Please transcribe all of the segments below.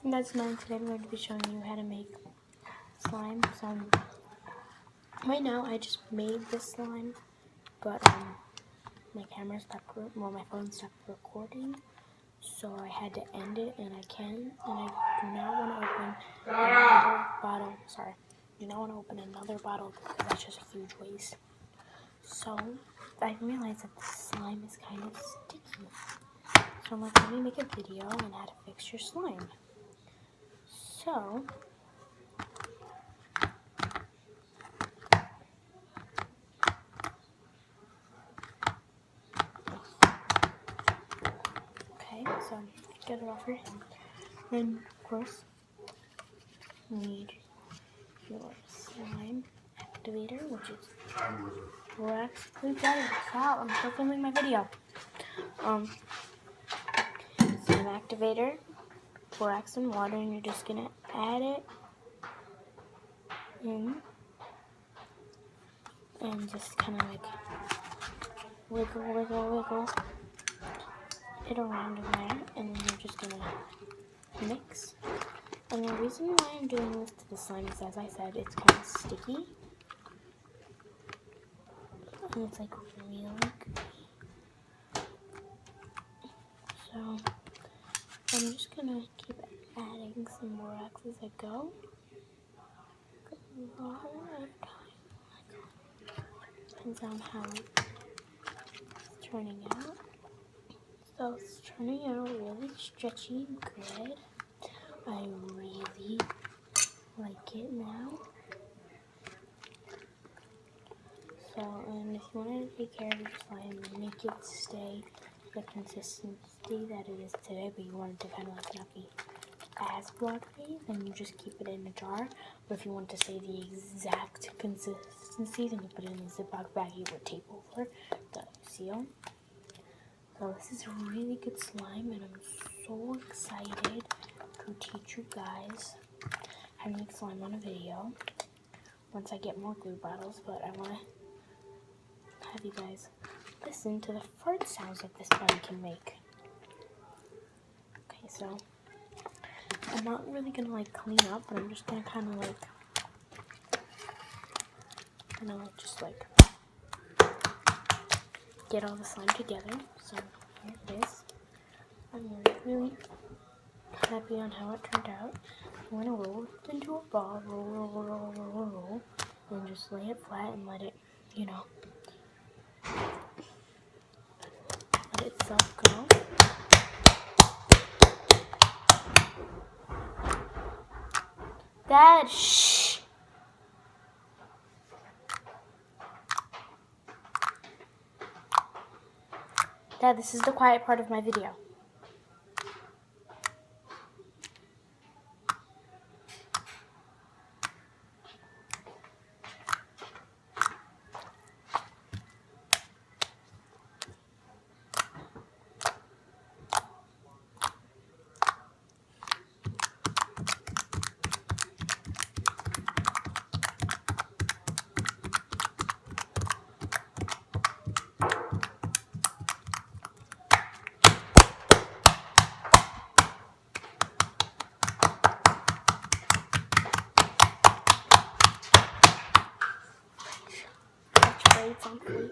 That's mine. Today I'm going to be showing you how to make slime. So right now I just made this slime, but my camera stopped, my phone stopped recording, so I had to end it, and I can, and I do not want to open another bottle. Sorry, I do not want to open another bottle because that's just a huge waste. So I realized that the slime is kind of sticky. So I'm like, let me make a video on how to fix your slime. So okay, so get it off your hand. Then of course you need your slime activator, which is borax. Please stop, I'm still filming my video. Slime activator, borax and water, and you're just gonna add it in and just kind of like wiggle it around in there, and then you're just gonna mix. And the reason why I'm doing this to the slime is, as I said, it's kind of sticky. And it's like really good. So I'm just gonna keep adding some borax as I go. A lot at a time. Depends on how it's turning out. So it's turning out really stretchy and good. I really like it now. So, and if you want to take care of your slime and make it stay the consistency that it is today, but you want it to kind of like not be as watery, then you just keep it in a jar. But if you want to say the exact consistency, then you put it in a Ziploc baggie with tape over the seal. So this is a really good slime, and I'm so excited to teach you guys how to make slime on a video once I get more glue bottles. But I want to have you guys listen to the fart sounds that this bunny can make. Okay, so I'm not really gonna like clean up, but I'm just gonna kind of like just like get all the slime together. So here it is. I'm really happy on how it turned out. I'm gonna roll it into a ball, roll, and just lay it flat and let it, let itself go. Dad, shh! Dad, this is the quiet part of my video. Braids on fleek.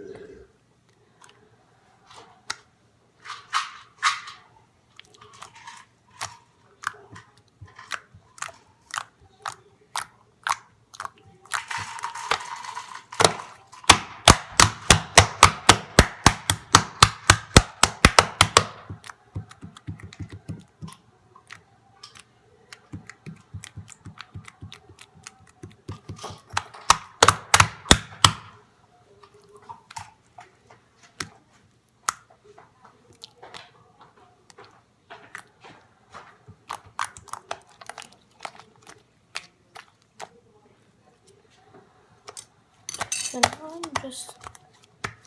So now I'm just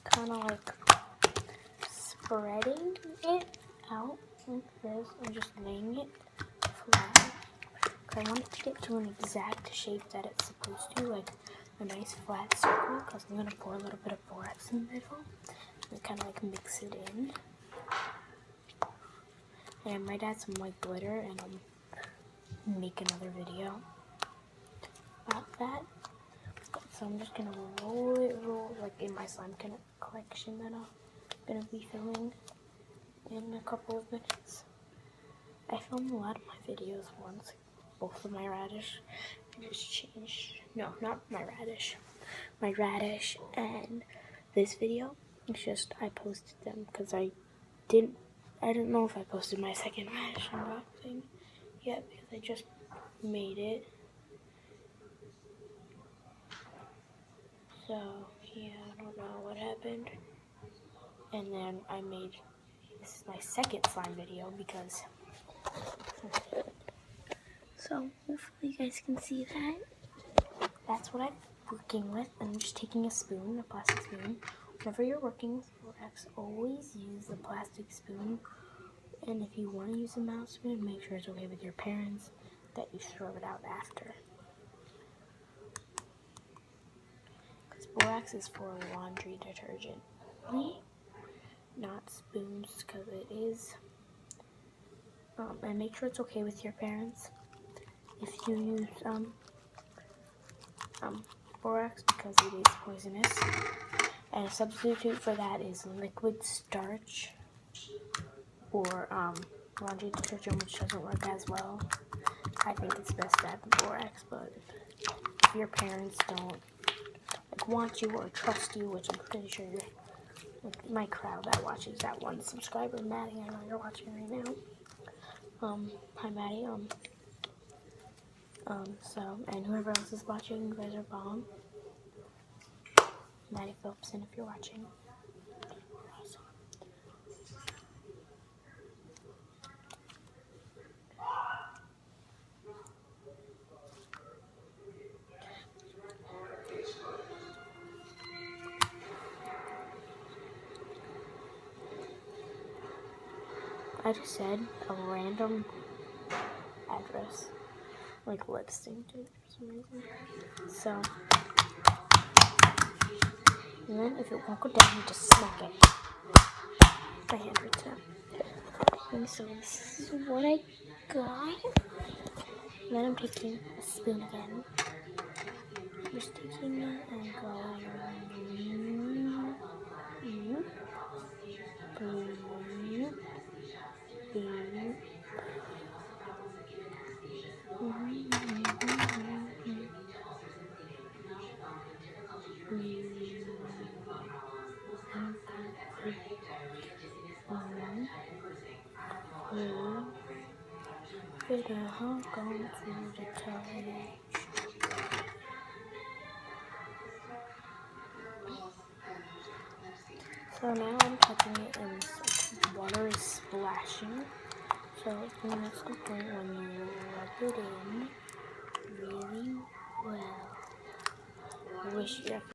kind of like spreading it out like this and just laying it flat. I want it to get to an exact shape that it's supposed to, like a nice flat circle, because I'm going to pour a little bit of borax in the middle and kind of like mix it in. And I might add some white glitter, and make another video about that. So I'm just gonna roll like in my slime collection that I'm gonna be filming in a couple of minutes. I filmed a lot of my videos once, both of my radish. I just changed. No, not my radish. My radish and this video. It's just I posted them because I didn't know if I posted my second radish unboxing yet because I just made it. So yeah, I don't know what happened. And then I made, this is my second slime video because, so hopefully you guys can see that. That's what I'm working with. I'm just taking a spoon, a plastic spoon. Whenever you're working with borax, always use a plastic spoon. And if you want to use a mouse spoon, make sure it's okay with your parents that you throw it out after. Because borax is for laundry detergent only, not spoons, because it is. And make sure it's okay with your parents if you use borax, because it is poisonous. And a substitute for that is liquid starch or laundry detergent, which doesn't work as well. I think it's best to have the borax, but if your parents don't want you or trust you, which I'm pretty sure you're, like my crowd that watches, that one subscriber, Maddie, I know you're watching right now. Hi Maddie, and whoever else is watching, you guys are bomb. Maddie Phillipson, if you're watching. Awesome. I just said a random address, like lip-synced for some reason. So, and then if it won't go down, you just smack it. My hand hurts now. And so this is what I got. And then I'm taking a spoon again. I'm just taking it and going. So now I'm touching it and water is splashing. So that's the point when you rub it in really well. Wish you